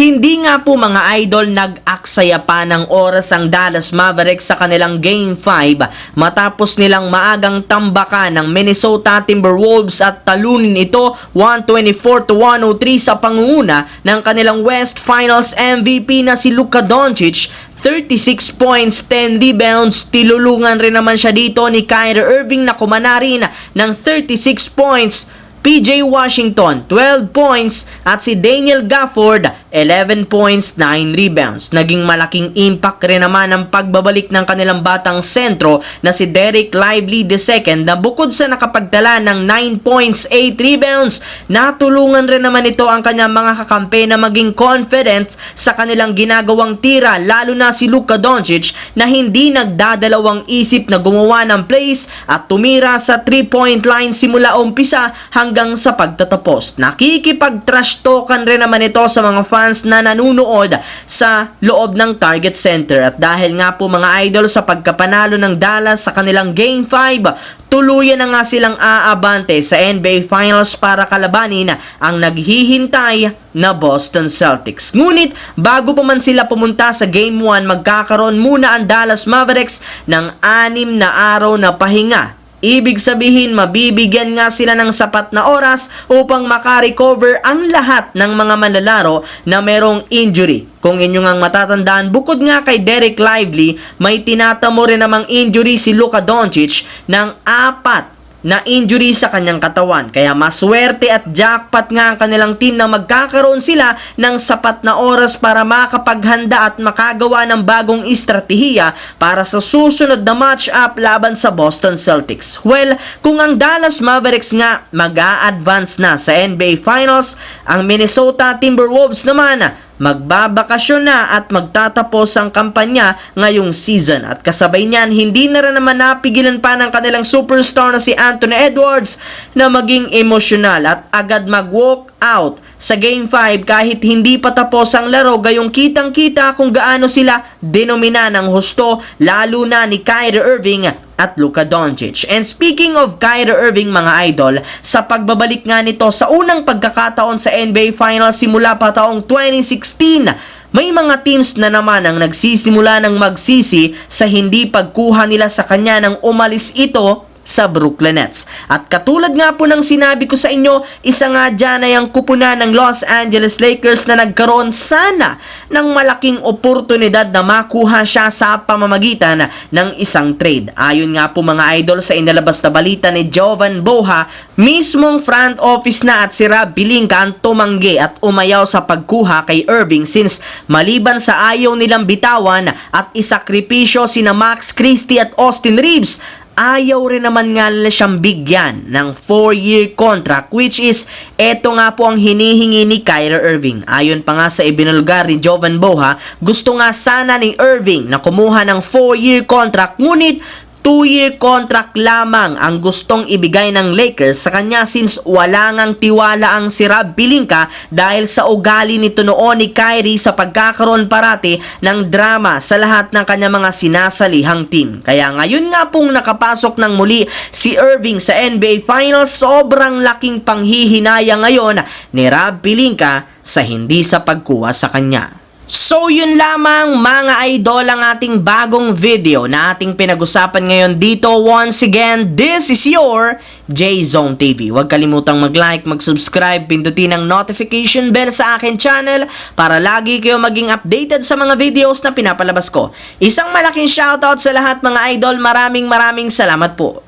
Hindi nga po mga idol nag-aksaya pa ng oras ang Dallas Mavericks sa kanilang Game 5 matapos nilang maagang tambakan ng Minnesota Timberwolves at talunin ito 124-103 sa pangunguna ng kanilang West Finals MVP na si Luka Doncic. 36 points, 10 rebounds, tilulungan rin naman siya dito ni Kyrie Irving na kumana rin ng 36 points. PJ Washington, 12 points at si Daniel Gafford, 11 points, 9 rebounds. Naging malaking impact rin naman ang pagbabalik ng kanilang batang sentro na si Dereck Lively II na bukod sa nakapagtala ng 9 points, 8 rebounds, natulungan rin naman ito ang kanyang mga kakampi na maging confident sa kanilang ginagawang tira, lalo na si Luka Doncic na hindi nagdadalawang isip na gumawa ng plays at tumira sa 3-point line simula umpisa hanggang sa pagtatapos. Nakikipag-trash talkan rin naman ito sa mga fans na nanunood sa loob ng Target Center. At dahil nga po mga idol sa pagkapanalo ng Dallas sa kanilang Game 5, tuluyan na nga silang aabante sa NBA Finals para kalabanin ang naghihintay na Boston Celtics. Ngunit bago pa man sila pumunta sa Game 1, magkakaroon muna ang Dallas Mavericks ng 6 na araw na pahinga. Ibig sabihin, mabibigyan nga sila ng sapat na oras upang makarecover ang lahat ng mga manlalaro na merong injury. Kung inyo ngang matatandaan, bukod nga kay Dereck Lively, may tinatamo rin namang injury si Luka Doncic ng 4 na injury sa kanyang katawan. Kaya maswerte at jackpot nga ang kanilang team na magkakaroon sila ng sapat na oras para makapaghanda at makagawa ng bagong estratehiya para sa susunod na match-up laban sa Boston Celtics. Well, kung ang Dallas Mavericks nga mag-a-advance na sa NBA Finals, ang Minnesota Timberwolves naman magbabakasyon na at magtatapos ang kampanya ngayong season. At kasabay niyan, hindi na rin naman napigilan pa ng kanilang superstar na si Anthony Edwards na maging emosyonal at agad mag-walk out sa Game 5 kahit hindi pa tapos ang laro, gayong kitang-kita kung gaano sila denomina ng husto, lalo na ni Kyrie Irving at Luka Doncic. And speaking of Kyrie Irving mga idol, sa pagbabalik nga nito sa unang pagkakataon sa NBA Finals simula pa taong 2016, may mga teams na naman ang nagsisimula ng magsisi sa hindi pagkuha nila sa kanya nang umalis ito sa Brooklyn Nets. At katulad nga po ng sinabi ko sa inyo, isa nga dyan ay ang kupunan ng Los Angeles Lakers na nagkaroon sana ng malaking oportunidad na makuha siya sa pamamagitan ng isang trade. Ayon nga po mga idol sa inalabas na balita ni Jovan Boha, mismong front office na at si Rob Pelinka ang tumanggi at umayaw sa pagkuha kay Irving since maliban sa ayaw nilang bitawan at isakripisyo sina Max Christie at Austin Reeves, ayaw rin naman nga nila siyang bigyan ng 4-year contract, which is eto nga po ang hinihingi ni Kyrie Irving. Ayon pa nga sa ibinulgar ni Jovan Boha, gusto nga sana ni Irving na kumuha ng 4-year contract, ngunit 2-year contract lamang ang gustong ibigay ng Lakers sa kanya since wala ngang tiwala ang si Rob Pelinka dahil sa ugali nito noon ni Kyrie sa pagkakaroon parati ng drama sa lahat ng kanyang mga sinasalihang team. Kaya ngayon nga pong nakapasok ng muli si Irving sa NBA Finals, sobrang laking panghihinaya ngayon ni Rob Pelinka sa hindi sa pagkuha sa kanya. So yun lamang mga idol ang ating bagong video na ating pinag-usapan ngayon dito. Once again, this is your J-Zone TV. Huwag kalimutang mag-like, mag-subscribe, pindutin ang notification bell sa akin channel para lagi kayo maging updated sa mga videos na pinapalabas ko. Isang malaking shoutout sa lahat mga idol. Maraming salamat po.